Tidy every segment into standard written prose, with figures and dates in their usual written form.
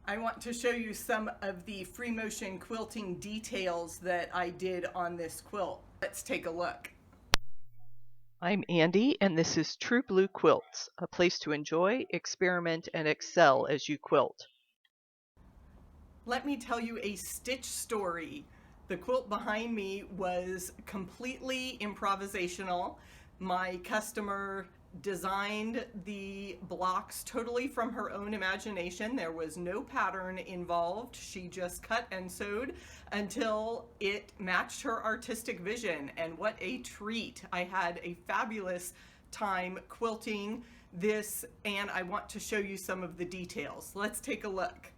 I want to show you some of the free motion quilting details that I did on this quilt. Let's take a look. I'm Andy, and this is True Blue Quilts, a place to enjoy, experiment, and excel as you quilt. Let me tell you a stitch story. The quilt behind me was completely improvisational. My customer designed the blocks totally from her own imagination. There was no pattern involved. She just cut and sewed until it matched her artistic vision. And what a treat! I had a fabulous time quilting this, and I want to show you some of the details. Let's take a look.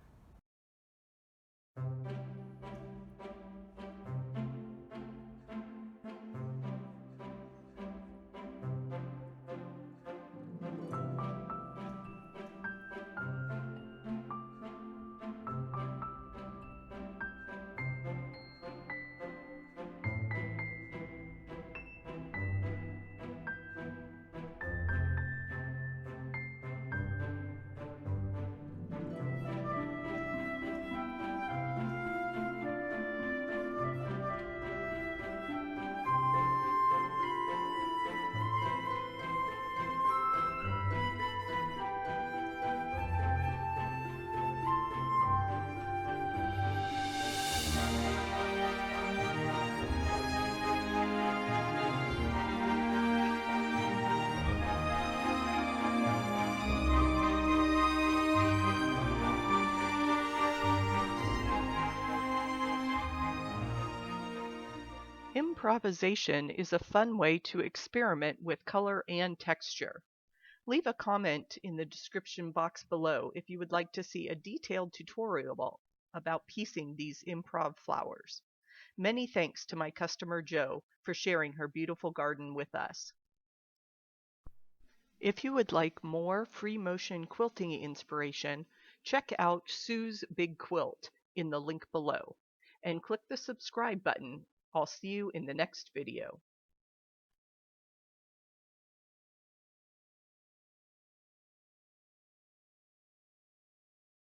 Improvisation is a fun way to experiment with color and texture. Leave a comment in the description box below if you would like to see a detailed tutorial about piecing these improv flowers. Many thanks to my customer Jo for sharing her beautiful garden with us. If you would like more free motion quilting inspiration, check out Sue's Big Quilt in the link below, and click the subscribe button. I'll see you in the next video.